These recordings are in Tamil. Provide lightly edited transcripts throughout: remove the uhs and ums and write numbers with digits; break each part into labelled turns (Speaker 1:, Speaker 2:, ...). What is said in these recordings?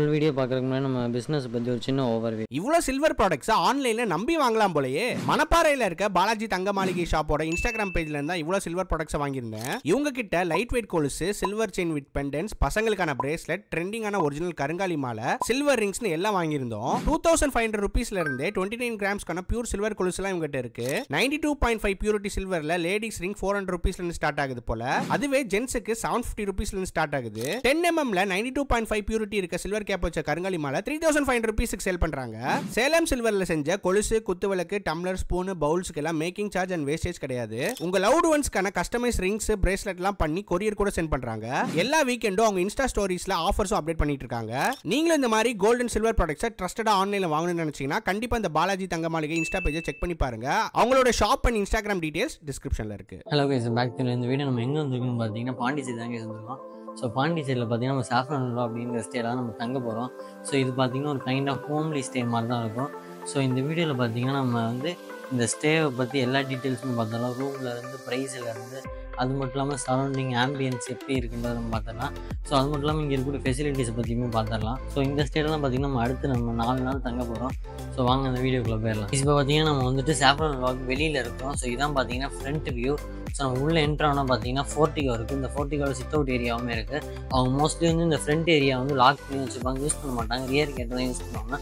Speaker 1: ஃபுல் வீடியோ பார்க்கறதுக்கு முன்னாடி நம்ம பிசினஸ் பத்தி ஒரு சின்ன ஓவர்வியூ.
Speaker 2: இவ்வளோ சில்வர் ப்ராடக்ட்ஸ் ஆன்லைன்ல நம்பி வாங்கலாம் போலயே. மணப்பாறையில் இருக்க பாலாஜி தங்க மாளிகை ஷாப்போட இன்ஸ்டாகிராம் பேஜ்ல இருந்தா இவ்வளோ சில்வர் ப்ராடக்ட்ஸ் வாங்கியிருந்தேன். இவங்க கிட்ட லைட் வெயிட் கொலுசு, சில்வர் செயின் வித் பெண்டன்ஸ், பசங்களுக்கான பிரேஸ்லெட், ட்ரெண்டிங்கான ஒரிஜினல் கருங்காலி மாலை, சில்வர் ரிங்ஸ்னு எல்லாம் வாங்கியிருந்தோம். 2500 rupeesல இருந்து 29 கிராம்ஸ்க்கான பியூர் சில்வர் கொலுசுலாம் இவங்க கிட்ட இருக்கு. 92.5 பியூரிட்டி சில்வர்ல லேடிஸ் ரிங் 400 rupeesல இருந்து ஸ்டார்ட் ஆகுது போல. அதுவே ஜென்ஸுக்கு 750 rupeesல இருந்து ஸ்டார்ட் ஆகுது. 10 mmல 92.5 பியூரிட்டி இருக்க சில்வர் கேப் வச்ச கருங்காலி மாலை 3500 rupeesக்கு சேல் பண்றாங்க. சேலம் சில்வர்ல செஞ்ச கொலுசு, குத்துவிளக்கு, டம்ளர், ஸ்பூன், பவுல்ஸ்க்கு எல்லாம் மேக்கிங் சார்ஜ் அண்ட் வேஸ்டேஜ் கிடையாது. உங்க லவ்ட் ஒன்ஸ்க்கான கஸ்டமைஸ் ரிங்ஸ், பிரேஸ்லெட் எல்லாம் பண்ணி கொரியர் கூட சென்ட் பண்றாங்க. எல்லா வீக்கெண்டும் அவங்க இன்ஸ்டா ஸ்டோரிஸ்ல ஆஃபர்ஸும் அப்டேட் பண்ணிட்டு இருக்காங்க. நீங்களும் இந்த மாதிரி கோல்ட் அண்ட் சில்வர் ப்ராடக்ட்ஸை ட்ரஸ்டடா ஆன்லைன்ல வாங்கணும்னு நினைச்சீங்கன்னா கண்டிப்பா இந்த பாலாஜி தங்க மாளிகை இன்ஸ்டா பேஜை செக் பண்ணி பாருங்க. அவங்களோட ஷாப் அண்ட் இன்ஸ்டாகிராம் டீடைல்ஸ் டிஸ்கிரிப்ஷன்ல இருக்கு.
Speaker 1: ஹலோ கைஸ், பேக் டு இந்த வீடியோ. நம்ம எங்கே வந்திருக்கோம்னு பார்த்தீங்கன்னா பாண்டிச்சேரி தாங்க வந்திருக்கோம். ஸோ பாண்டிச்சேரியில் பார்த்தீங்கன்னா நம்ம சாஃப்ரான் அப்படிங்கிற ஸ்டேலாம் நம்ம தங்க போகிறோம். ஸோ இது பார்த்தீங்கன்னா ஒரு கைண்ட் ஆஃப் ஹோம்லி ஸ்டே மாதிரி தான் இருக்கும். ஸோ இந்த வீடியோவில் பார்த்தீங்கன்னா நம்ம வந்து இந்த ஸ்டேவை பற்றி எல்லா டீட்டெயில்ஸும் பார்த்தோம்னா ரூம்லேருந்து ப்ரைஸ்லேருந்து அது மட்டும் இல்லாமல் சரௌண்டிங் ஆம்பியன்ஸ் எப்படி இருக்குன்றது நம்ம பார்த்துடலாம். ஸோ அது மட்டும் இல்லாமல் இங்கே இருக்கிற ஃபெசிலிட்டிஸை பற்றியுமே பார்த்துடலாம். ஸோ இந்த ஸ்டேட்லாம் பார்த்திங்கன்னா நம்ம அடுத்து நம்ம 4 நாள் தங்க போகிறோம். ஸோ வாங்க அந்த வீடியோக்குள்ளே போயிடலாம். இப்போ பார்த்தீங்கன்னா நம்ம வந்துட்டு சாஃப்ரான் லாக் வெளியில் இருக்கோம். ஸோ இதான் பார்த்தீங்கன்னா ஃப்ரண்ட் வியூ. ஸோ நம்ம உள்ளே என்ட்ரானால் பார்த்தீங்கன்னா ஃபோர்ட்டிகோ இருக்குது. இந்த ஃபோர்ட்டிகோட சிட் அவுட் ஏரியாவுமே இருக்குது. அவங்க மோஸ்ட்லி வந்து இந்த ஃப்ரண்ட் ஏரியா வந்து லாக் பண்ணி வச்சுருப்பாங்க, யூஸ் பண்ண மாட்டாங்க, ரியர் கேட்டு தான் யூஸ் பண்ணுவாங்க.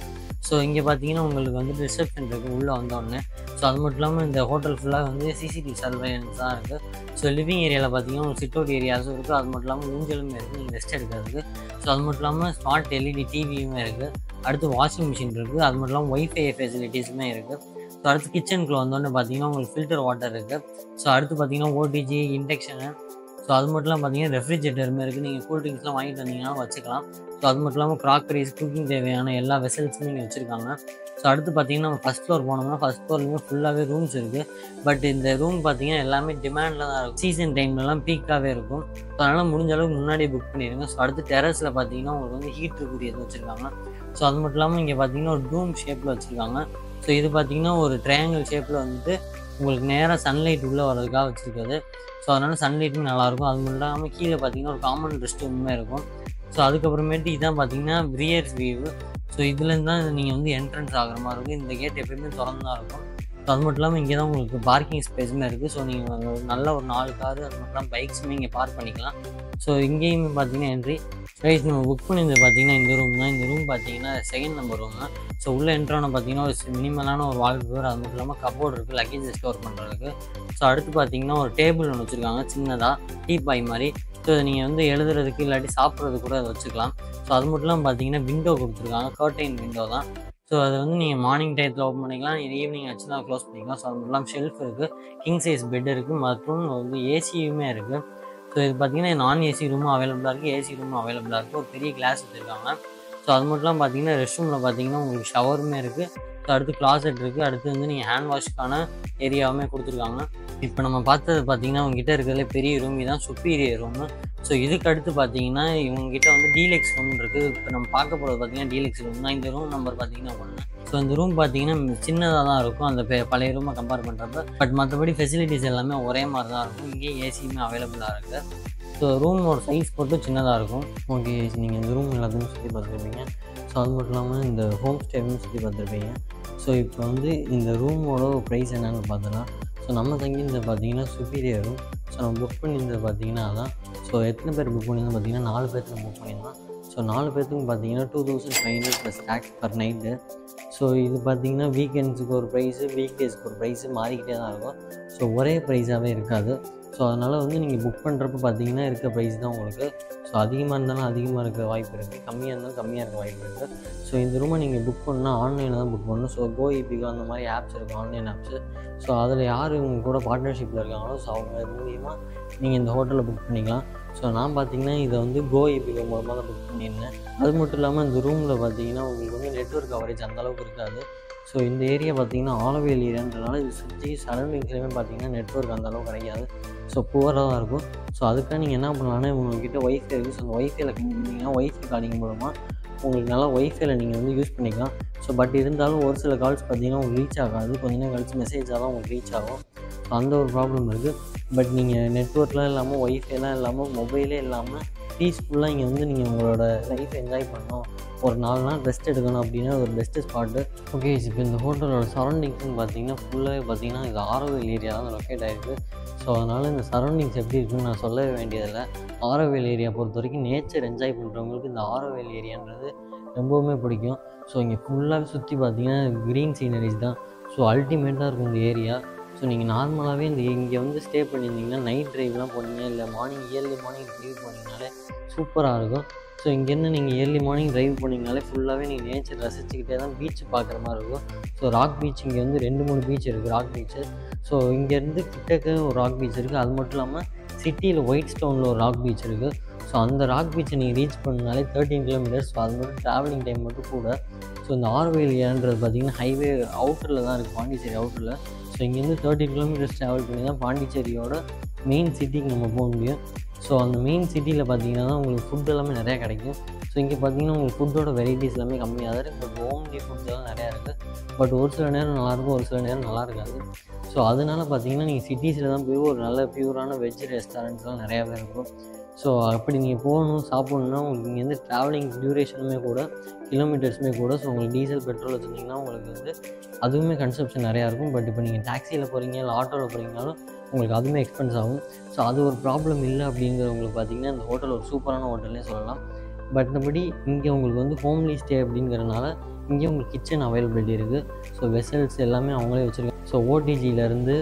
Speaker 1: ஸோ இங்கே பார்த்தீங்கன்னா உங்களுக்கு வந்துட்டு ரிசப்ஷன் இருக்குது உள்ளே வந்தோடனே. ஸோ அது மட்டும் இல்லாமல் இந்த ஹோட்டல் ஃபுல்லாக வந்து சிசிடிவி சர்வேலன்ஸ் தான் இருக்குது. ஸோ லிவிங் ஏரியாவில் பார்த்தீங்கன்னா உங்களுக்கு சிட் அவுட் ஏரியாஸும் இருக்குது. அது மட்டும் இல்லாமல் ஊஞ்சலுமே இருக்குது நீங்கள் ரெஸ்ட் எடுக்கிறதுக்கு. ஸோ அது மட்டும் இல்லாமல் ஸ்மார்ட் எல்இடி டிவியுமே இருக்குது. அடுத்து வாஷிங் மிஷின் இருக்குது. அது மட்டும் இல்லாமல் ஒய்ஃபை ஃபெசிலிட்டிஸுமே இருக்குது. ஸோ அடுத்து கிச்சனுக்குள்ள வந்தோடனே பார்த்தீங்கன்னா உங்களுக்கு ஃபில்டர் வாட்டர் இருக்குது. ஸோ அடுத்து பார்த்தீங்கன்னா ஓடிஜி, இண்டக்ஷனு, ஸோ அது மட்டும் இல்லாமல் பார்த்தீங்கன்னா ரெஃப்ரிஜரேட்டருமே இருக்குது. நீங்கள் கூல் ட்ரிங்க்ஸ்லாம் வாங்கிட்டு வந்தீங்கன்னா வச்சுக்கலாம். ஸோ அது மட்டும் இல்லாமல் க்ராக்கரிஸ், குக்கிங் தேவையான எல்லா வெசல்ஸுமே இங்கே வச்சுருக்காங்க. ஸோ அடுத்து பார்த்தீங்கன்னா நம்ம ஃபஸ்ட் ஃப்ளோர் போனோம்னா ஃபஸ்ட் ஃப்ளோர்லேயுமே ஃபுல்லாகவே ரூம்ஸ் இருக்குது. பட் இந்த ரூம் பார்த்தீங்கன்னா எல்லாமே டிமாண்டில் தான் இருக்கும். சீசன் டைம்லலாம் பீக்காகவே இருக்கும். ஸோ அதனால் முடிஞ்ச அளவுக்கு முன்னாடியே புக் பண்ணிடுங்க. ஸோ அடுத்து டெரஸில் பார்த்தீங்கன்னா உங்களுக்கு வந்து ஹீட்டருக்குரியது வச்சுருக்காங்க. ஸோ அது மட்டும் இல்லாமல் இங்கே பார்த்தீங்கன்னா ஒரு டூம் ஷேப்பில் வச்சுருக்காங்க. ஸோ இது பார்த்தீங்கன்னா ஒரு ட்ரையாங்கிள் ஷேப்பில் வந்துட்டு உங்களுக்கு நேராக சன்லைட் உள்ளே வர்றதுக்காக வச்சுருக்காது. ஸோ அதனால் சன்லைட்டுமே நல்லாயிருக்கும். அது மட்டும் இல்லாமல் கீழே பார்த்தீங்கன்னா ஒரு காமன் ரெஸ்ட் ரூமே இருக்கும். ஸோ அதுக்கப்புறமேட்டு இதான் பார்த்தீங்கன்னா ரியர் வியூ. ஸோ இதுலேருந்து தான் நீங்கள் வந்து என்ட்ரன்ஸ் ஆகிற மாதிரி இருக்கும். இந்த கேட் எப்பயுமே திறந்து தான் இருக்கும். ஸோ அது மட்டும் இல்லாமல் இங்கே தான் உங்களுக்கு பார்க்கிங் ஸ்பேஸுமே இருக்குது. ஸோ நீங்கள் நல்ல ஒரு 4 காரு அது மட்டும் இல்லாமல் பைக்ஸுமே இங்கே பார்க் பண்ணிக்கலாம். ஸோ இங்கேயுமே பார்த்தீங்கன்னா என்ட்ரி ரைஸ் நம்ம புக் பண்ணியிருந்தது பார்த்தீங்கன்னா இந்த ரூம் தான். இந்த ரூம் பார்த்தீங்கன்னா 2nd நம்பர் ரூம் தான். ஸோ உள்ளே என்ட்ரான பார்த்தீங்கன்னா ஒரு மினிமலான ஒரு வால் டோர், அது மட்டும் இல்லாமல் கபோர்டு இருக்குது லக்கேஜ் ஸ்டோர் பண்ணுறதுக்கு. ஸோ அடுத்து பார்த்தீங்கன்னா ஒரு டேபிள் ஒன்று வச்சுருக்காங்க சின்னதாக டீபாய் மாதிரி. ஸோ இதை நீங்கள் வந்து எழுதுறதுக்கு இல்லாட்டி சாப்பிட்றதுக்கு கூட அதை வச்சுக்கலாம். ஸோ அது மட்டும் இல்லாமல் பார்த்தீங்கன்னா விண்டோ கொடுத்துருக்காங்க, கர்டைன் விண்டோ தான். ஸோ அதை வந்து நீங்கள் மார்னிங் டயத்தில் ஓப்பன் பண்ணிக்கலாம், ஈவினிங் ஆச்சுன்னா க்ளோஸ் பண்ணிக்கலாம். ஸோ அது மட்டும் இல்லாமல் ஷெல்ஃப் இருக்குது, கிங் சைஸ் பெட் இருக்குது, மற்றும் வந்து ஏசியுமே இருக்குது. ஸோ இது பார்த்தீங்கன்னா நான் ஏசி ரூமும் அவைலபிளாக இருக்குது, ஏசி ரூமும் அவைலபிளாக இருக்குது. ஒரு பெரிய கிளாஸ் வச்சுருக்காங்க. ஸோ அது மட்டும் இல்லாமல் பார்த்தீங்கன்னா ரெஸ்ட் ரூமில் பார்த்தீங்கன்னா உங்களுக்கு ஷவருமே இருக்குது. ஸோ அடுத்து கிளாசெட் இருக்குது. அடுத்து வந்து நீங்கள் ஹேண்ட் வாஷ்க்கான ஏரியாவுமே கொடுத்துருக்காங்க. இப்போ நம்ம பார்த்தது பார்த்தீங்கன்னா உங்ககிட்ட இருக்கிறதுல பெரிய ரூம், இதுதான் சுப்பீரியர் ரூமு. ஸோ இதுக்கு அடுத்து பார்த்தீங்கன்னா இவங்ககிட்ட வந்து டீலக்ஸ் ரூம் இருக்குது. இப்போ நம்ம பார்க்க போகிறது பார்த்தீங்கன்னா டீலக்ஸ் ரூம் தான். இந்த ரூம் நம்பர் பார்த்தீங்கன்னா 1. ஸோ இந்த ரூம் பார்த்தீங்கன்னா சின்னதாக தான் இருக்கும் அந்த பழைய ரூமை கம்பேர் பண்ணுறப்ப. பட் மற்றபடி ஃபெசிலிட்டிஸ் எல்லாமே ஒரே மாதிரி தான் இருக்கும். இங்கேயே ஏசியுமே அவைலபிளாக இருக்குது. ஸோ ரூமோட சைஸ் போட்டு சின்னதாக இருக்கும். ஓகே, நீங்கள் இந்த ரூம் எல்லாத்தையும் சுற்றி பார்த்துருப்பீங்க. ஸோ அது மட்டும் இல்லாமல் இந்த ஹோம் ஸ்டேவும் சுற்றி பார்த்துருப்பீங்க. ஸோ இப்போ வந்து இந்த ரூமோட ப்ரைஸ் என்னென்னு பார்த்தோன்னா, ஸோ நம்ம தங்கியிருந்தது பார்த்தீங்கன்னா சுப்பீரியர் ரூம். ஸோ நம்ம புக் பண்ணியிருந்தது பார்த்தீங்கன்னா அதான். ஸோ எத்தனை பேர் புக் பண்ணியிருந்தோம் பார்த்தீங்கன்னா 4 பேர்த்துக்கு புக் பண்ணியிருந்தோம். ஸோ 4 பேர்த்துக்கு பார்த்தீங்கன்னா 2500 + டேக்ஸ் பர் நைட்டு. ஸோ இது பார்த்தீங்கன்னா வீக்கெண்ட்ஸுக்கு ஒரு ப்ரைஸு, வீக் டேஸ்க்கு ஒரு ப்ரைஸு மாறிக்கிட்டே தான் இருக்கும். ஸோ ஒரே ப்ரைஸாகவே இருக்காது. ஸோ அதனால் வந்து நீங்கள் புக் பண்ணுறப்ப பார்த்தீங்கன்னா இருக்க ப்ரைஸ் தான் உங்களுக்கு. ஸோ அதிகமாக இருந்தாலும் அதிகமாக இருக்க வாய்ப்பு இருக்குது, கம்மியாக இருந்தாலும் கம்மியாக இருக்க வாய்ப்பு இருக்குது. ஸோ இந்த ரூமை நீங்கள் புக் பண்ணால் ஆன்லைனில் தான் புக் பண்ணணும். ஸோ கோஇபிகோ அந்த மாதிரி ஆப்ஸ் இருக்குது, ஆன்லைன் ஆப்ஸு. ஸோ அதில் யார் இவங்க கூட பார்ட்னர்ஷிப்பில் இருக்காங்களோ ஸோ அவங்க மூலியமாக நீங்கள் இந்த ஹோட்டலில் புக் பண்ணிக்கலாம். ஸோ நான் பார்த்தீங்கன்னா இதை வந்து கோஇபிகோ மூலமாக தான் புக் பண்ணியிருந்தேன். அது மட்டும் இல்லாமல் இந்த ரூமில் பார்த்தீங்கன்னா உங்களுக்கு வந்து நெட்வொர்க் கவரேஜ் அந்தளவுக்கு இருக்காது. ஸோ இந்த ஏரியா பார்த்தீங்கன்னா ஆலவேல் ஏரியான்றனால இது சுற்றி சரௌண்டிங்ஸ்லேயுமே பார்த்தீங்கன்னா நெட்வொர்க் அந்தளவுக்கு கிடைக்காது. ஸோ புவராக தான் இருக்கும். ஸோ அதுக்காக நீங்கள் என்ன பண்ணலான்னா உங்கள்கிட்ட ஒய்ஃபை இருக்குது. ஸோ அந்த ஒய்ஃபைல கனெக்ட் பண்ணிங்கன்னா ஒய்ஃபை காலிங் மூலமாக உங்களுக்கு நல்லா ஒய்ஃபைல நீங்கள் வந்து யூஸ் பண்ணிக்கலாம். ஸோ பட் இருந்தாலும் ஒரு சில கால்ஸ் பார்த்தீங்கன்னா உங்களுக்கு ரீச் ஆகாது, கொஞ்ச நேரம் கழிச்சு மெசேஜாக தான் உங்களுக்கு ரீச் ஆகும். ஸோ அந்த ஒரு ப்ராப்ளம் இருக்குது. பட் நீங்கள் நெட்வொர்க்லாம் இல்லாமல் ஒய்ஃபைலாம் இல்லாமல் மொபைலே இல்லாமல் பீஸ்ஃபுல்லாக இங்கே வந்து நீங்கள் உங்களோட லைஃப் என்ஜாய் பண்ணணும், ஒரு 4 நாள் ரெஸ்ட் எடுக்கணும் அப்படின்னா ஒரு பெஸ்ட்டு ஸ்பாட்டு. ஓகே, இப்போ இந்த ஹோட்டலோட சரௌண்டிங்ஸ்னு பார்த்தீங்கன்னா ஃபுல்லாகவே பார்த்தீங்கன்னா இது ஆரோவில் ஏரியா தான் லொக்கேட் ஆகிருக்கு. ஸோ அதனால் இந்த சரௌண்டிங்ஸ் எப்படி இருக்குன்னு நான் சொல்லவே வேண்டியதில்லை. ஆரோவில் ஏரியா பொறுத்த வரைக்கும் நேச்சர் என்ஜாய் பண்ணுறவங்களுக்கு இந்த ஆரோவில் ஏரியான்றது ரொம்பவுமே பிடிக்கும். ஸோ இங்கே ஃபுல்லாகவே சுற்றி பார்த்தீங்கன்னா க்ரீன் சீனரிஸ் தான். ஸோ அல்டிமேட்டாக இருக்கும் இந்த ஏரியா. ஸோ நீங்கள் நார்மலாகவே இங்கே வந்து ஸ்டே பண்ணியிருந்தீங்கன்னா நைட் ட்ரைவ்லாம் போனீங்க, இல்லை ஏர்லி மார்னிங் ட்ரைவ் போனீங்கனாலே சூப்பராக இருக்கும். ஸோ இங்கேருந்து நீங்கள் ஏர்லி மார்னிங் ட்ரைவ் போனீங்கனாலே ஃபுல்லாகவே நீங்கள் நேச்சர் ரசிச்சுக்கிட்டே தான் பீச் பார்க்குற மாதிரி இருக்கும். ஸோ ராக் பீச் இங்கே வந்து 2-3 பீச் இருக்குது, ராக் பீச்சு. ஸோ இங்கேருந்து கிட்டக்க ஒரு ராக் பீச் இருக்குது. அது மட்டும் இல்லாமல் சிட்டியில் ஒயிட் ஸ்டோனில் ஒரு ராக் பீச் இருக்குது. ஸோ அந்த ராக் பீச்சை நீங்கள் ரீச் பண்ணாலே 13 கிலோமீட்டர்ஸ். ஸோ அது மட்டும் ட்ராவலிங் டைம் மட்டும் கூட. ஸோ இந்த ஆரோவில் ஏரியான்றது பார்த்திங்கன்னா ஹைவே அவுட்டரில் தான் இருக்குது, பாண்டிச்சேரி அவுட்டரில். ஸோ இங்கேருந்து 13 கிலோமீட்டர்ஸ் ட்ராவல் பண்ணி தான் பாண்டிச்சேரியோட மெயின் சிட்டிக்கு நம்ம போக முடியும். ஸோ அந்த மெயின் சிட்டியில் பார்த்தீங்கன்னா தான் உங்களுக்கு ஃபுட் எல்லாமே நிறையா கிடைக்கும். ஸோ இங்கே பார்த்தீங்கன்னா உங்களுக்கு ஃபுட்டோட வெரைட்டிஸ் எல்லாமே கம்மியாக தான் இருக்குது. பட் ஹோம்லி ஃபுட்ஸ் எல்லாம் நிறையா இருக்குது. பட் ஒரு சில நேரம் நல்லாயிருக்கும், ஒரு சில நேரம் நல்லா இருக்காது. ஸோ அதனால் பார்த்தீங்கன்னா நீங்கள் சிட்டிஸில் தான் போய் ஒரு நல்ல பியூரான வெஜ் ரெஸ்டாரண்ட்ஸ்லாம் நிறையாவே இருக்கும். ஸோ அப்படி நீங்கள் போகணும் சாப்பிட்ணுன்னா உங்களுக்கு இங்கேருந்து ட்ராவலிங் டியூரேஷனுமே கூட, கிலோமீட்டர்ஸுமே கூட. ஸோ உங்களுக்கு டீசல் பெட்ரோல் வச்சுருந்தீங்கன்னா உங்களுக்கு வந்து அதுவுமே கன்சப்ஷன் நிறையா இருக்கும். பட் இப்போ நீங்கள் டாக்ஸியில் போகிறீங்க இல்லை ஆட்டோவில் போகிறீங்கனாலும் உங்களுக்கு அதுவுமே எக்ஸ்பென்ஸ் ஆகும். ஸோ அது ஒரு ப்ராப்ளம் இல்லை அப்படிங்கிறவங்களுக்கு பார்த்தீங்கன்னா இந்த ஹோட்டல் ஒரு சூப்பரான ஹோட்டல்னே சொல்லலாம். பட் மற்றபடி இங்கே உங்களுக்கு வந்து ஹோம்லி ஸ்டே அப்படிங்கிறனால இங்கே உங்களுக்கு கிச்சன் அவைலபிலிட்டி இருக்குது. ஸோ வெசல்ஸ் எல்லாமே அவங்களே வச்சுருக்காங்க. ஸோ ஓடிஜியிலேருந்து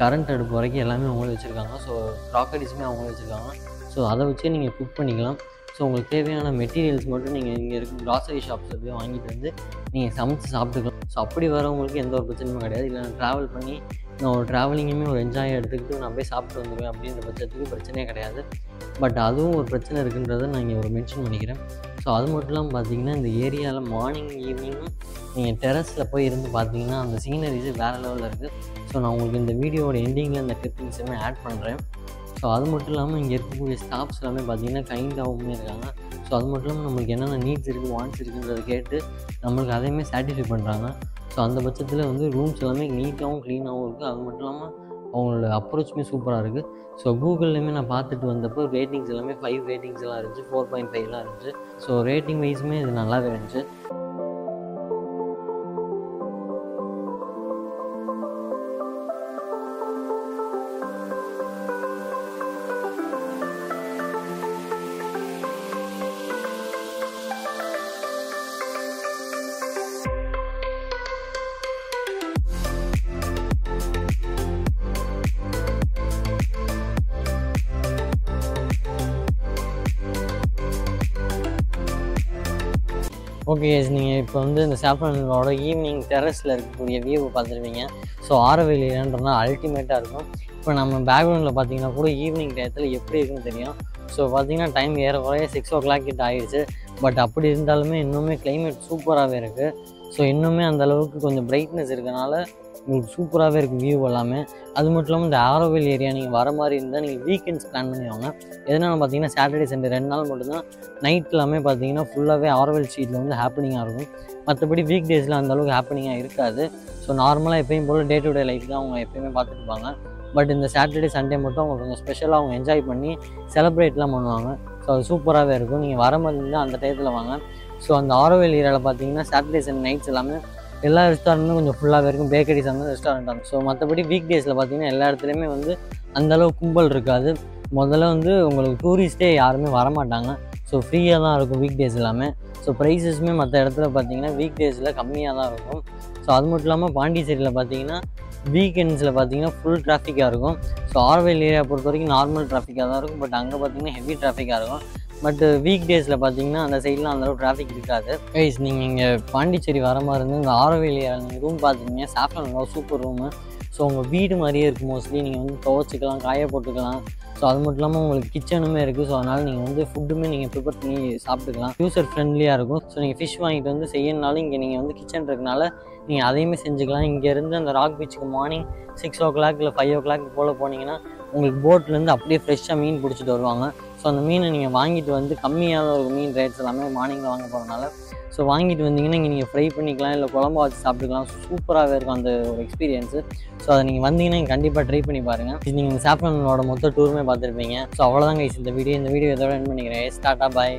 Speaker 1: கரண்ட் அடுப்பு வரைக்கும் எல்லாமே அவங்களே வச்சுருக்காங்க. ஸோ க்ராக்கரிஸுமே அவங்களே வச்சுருக்காங்க. ஸோ அதை வச்சு நீங்கள் குக் பண்ணிக்கலாம். ஸோ உங்களுக்கு தேவையான மெட்டீரியல்ஸ் மட்டும் நீங்கள் இங்கே இருக்க க்ராசரி ஷாப்ஸில் போய் வாங்கிட்டு வந்து நீங்கள் சமைச்சு சாப்பிட்டுக்கலாம். ஸோ அப்படி வரவங்களுக்கு எந்த ஒரு பிரச்சனையும் கிடையாது. இல்லை நான் ட்ராவல் பண்ணி நான் ஒரு ட்ராவலிங்குமே ஒரு என்ஜாய் எடுத்துக்கிட்டு நான் போய் சாப்பிட்டு வந்துடுவேன் அப்படின்ற பட்சத்துக்கு பிரச்சனையே கிடையாது. பட் அதுவும் ஒரு பிரச்சனை இருக்குன்றதை நான் இங்கே ஒரு மென்ஷன் பண்ணிக்கிறேன். ஸோ அது மட்டும் இல்லாமல் பார்த்தீங்கன்னா இந்த ஏரியாவில் மார்னிங் ஈவினிங்கும் நீங்கள் டெரஸில் போய் இருந்து பார்த்தீங்கன்னா அந்த சீனரிஸு வேறு லெவலில் இருக்குது. ஸோ நான் உங்களுக்கு இந்த வீடியோட எண்டிங்கில் இந்த கிளிப்பிங்ஸுமே ஆட் பண்ணுறேன். ஸோ அது மட்டும் இல்லாமல் இங்கே இருக்கக்கூடிய ஸ்டாஃப்ஸ் எல்லாமே பார்த்தீங்கன்னா கைண்டாகவுமே இருக்காங்க. ஸோ அது மட்டும் இல்லாமல் நம்மளுக்கு என்னென்ன நீட்ஸ் இருக்குது, வாண்ட்ஸ் இருக்குன்றதை கேட்டு நம்மளுக்கு அதையுமே சாட்டிஸ்ஃபை பண்ணுறாங்க. ஸோ அந்த பட்சத்தில் வந்து ரூம்ஸ் எல்லாமே நீட்டாகவும் க்ளீனாகவும் இருக்குது. அது மட்டும் இல்லாமல் அவங்களோட அப்ரோச்சுமே சூப்பராக இருக்குது. ஸோ கூகுள்லேயுமே நான் பார்த்துட்டு வந்தப்போ ரேட்டிங்ஸ் எல்லாமே 5 ரேட்டிங்ஸ் எல்லாம் இருந்துச்சு, 4.5 இருந்துச்சு. ஸோ ரேட்டிங் வைஸுமே இது நல்லாவே இருந்துச்சு. ஓகே, நீங்கள் இப்போ வந்து இந்த சாஃப்ரானோட ஈவினிங் டெரஸில் இருக்கக்கூடிய வியூவை பார்த்துருவீங்க. ஸோ ஆரோவில் ஏரியான்றதுனா அல்டிமேட்டாக இருக்கும். இப்போ நம்ம பேக்ரவுண்டில் பார்த்தீங்கன்னா கூட ஈவினிங் டயத்தில் எப்படி இருக்குன்னு தெரியும். ஸோ பார்த்தீங்கன்னா டைம் ஏறக்குறைய 6 o'clock கிட்ட ஆகிடுச்சு. பட் அப்படி இருந்தாலுமே இன்னுமே கிளைமேட் சூப்பராகவே இருக்குது. ஸோ இன்னுமே அந்தளவுக்கு கொஞ்சம் பிரைட்னஸ் இருக்கனால உங்களுக்கு சூப்பராகவே இருக்கும் வியூ எல்லாமே. அது மட்டும் இல்லாமல் இந்த ஆரோவில் ஏரியா நீங்கள் வர மாதிரி இருந்தால் நீங்கள் வீக்கெண்ட்ஸ் பிளான் பண்ணி வாங்க. எதனால் பார்த்தீங்கன்னா சாட்டர்டே சண்டே 2 நாள் மட்டும்தான் நைட் எல்லாமே பார்த்தீங்கன்னா ஃபுல்லாகவே ஆரோவில் ஸ்ட்ரீட்டில் வந்து ஹேப்பனிங்காக இருக்கும். மற்றபடி வீக் டேஸில் அந்தளவுக்கு ஹேப்பனிங்காக இருக்காது. ஸோ நார்மலாக எப்பயும் போல் டே டு டே லைஃப் தான் அவங்க எப்போயுமே பார்த்துருப்பாங்க. பட் இந்த சாட்டர்டே சண்டே மட்டும் அவங்க கொஞ்சம் ஸ்பெஷலாக அவங்க என்ஜாய் பண்ணி செலிப்ரேட்லாம் பண்ணுவாங்க. ஸோ அது சூப்பராகவே இருக்கும். நீங்கள் வர மாதிரி இருந்தால் அந்த டயத்தில் வாங்க. ஸோ அந்த ஆரோவில் ஏரியாவில் பார்த்தீங்கன்னா சாட்டர்டே சண்டே நைட்ஸ் எல்லாமே எல்லா ரெஸ்டாரண்ட்டும் கொஞ்சம் ஃபுல்லாகவே இருக்கும். பேக்கரிஸ் அந்த ரெஸ்டாரண்ட் ஆகும். ஸோ மற்றபடி வீக் டேஸில் பார்த்தீங்கன்னா எல்லா இடத்துலையுமே வந்து அந்தளவு கும்பல் இருக்காது. முதல்ல வந்து உங்களுக்கு டூரிஸ்ட்டே யாருமே வரமாட்டாங்க. ஸோ ஃப்ரீயாக தான் இருக்கும் வீக் டேஸ் எல்லாமே. ஸோ ப்ரைஸஸுமே மற்ற இடத்துல பார்த்தீங்கன்னா வீக் டேஸில் கம்மியாக தான் இருக்கும். ஸோ அது மட்டும் இல்லாமல் பாண்டிச்சேரியில் பார்த்தீங்கன்னா வீக்கெண்ட்ஸில் பார்த்தீங்கன்னா ஃபுல் டிராஃபிக்காக இருக்கும். ஸோ ஆரோவில் ஏரியா பொறுத்த வரைக்கும் நார்மல் டிராஃபிக்காக தான் இருக்கும். பட் அங்கே பார்த்தீங்கன்னா ஹெவி டிராஃபிக்காக இருக்கும். பட் வீக் டேஸில் பார்த்தீங்கன்னா அந்த சைட்லாம் அந்தளவு டிராஃபிக் இருக்காது. கைஸ் நீங்கள் இங்கே பாண்டிச்சேரி வர மாதிரி இருந்து இந்த ஆரோவில் ஏரியாவில் நீங்கள் ரூம் பார்த்துருந்தீங்க. Saffron super room. ஸோ உங்கள் வீடு மாதிரியே இருக்குது. மோஸ்ட்லி நீங்கள் வந்து துவச்சிக்கலாம், காய போட்டுக்கலாம். ஸோ அது மட்டும் இல்லாமல் உங்களுக்கு கிச்சனுமே இருக்குது. ஸோ அதனால் நீங்கள் வந்து ஃபுட்டுமே நீங்கள் ப்ரிப்பேர் பண்ணி சாப்பிட்டுக்கலாம். யூசர் ஃப்ரெண்ட்லியாக இருக்கும். ஸோ நீங்கள் ஃபிஷ் வாங்கிட்டு வந்து செய்யணுனாலும் இங்கே நீங்கள் வந்து கிச்சன் இருக்கனால நீங்கள் அதையுமே செஞ்சுக்கலாம். இங்கேருந்து அந்த ராக் பீச்சுக்கு மார்னிங் 6 o'clock இல்லை 5 o'clock போல் போனீங்கன்னா உங்களுக்கு போட்லேருந்து அப்படியே ஃப்ரெஷ்ஷாக மீன் பிடிச்சிட்டு வருவாங்க. ஸோ அந்த மீனை நீங்கள் வாங்கிட்டு வந்து கம்மியான ஒரு மீன் ரேட்ஸ் எல்லாமே மார்னிங்கில் வாங்க போகிறதுனால ஸோ வாங்கிட்டு வந்தீங்கன்னா இங்கே நீங்கள் ஃப்ரை பண்ணிக்கலாம், இல்லை குழம்பா வச்சு சாப்பிட்டுக்கலாம். சூப்பராகவே இருக்கும் அந்த ஒரு எக்ஸ்பீரியன்ஸு. ஸோ அதை நீங்கள் வந்தீங்கன்னா நீங்கள் கண்டிப்பாக ட்ரை பண்ணி பாருங்கள். நீங்கள் இந்த சாஃப்ரானோட மொத்த டூருமே பார்த்துருப்பீங்க. ஸோ அவ்வளோதான் கைஸ் இந்த வீடியோ இதோட எண்ட் பண்ணிக்கிறேன். டாட்டா பாய்.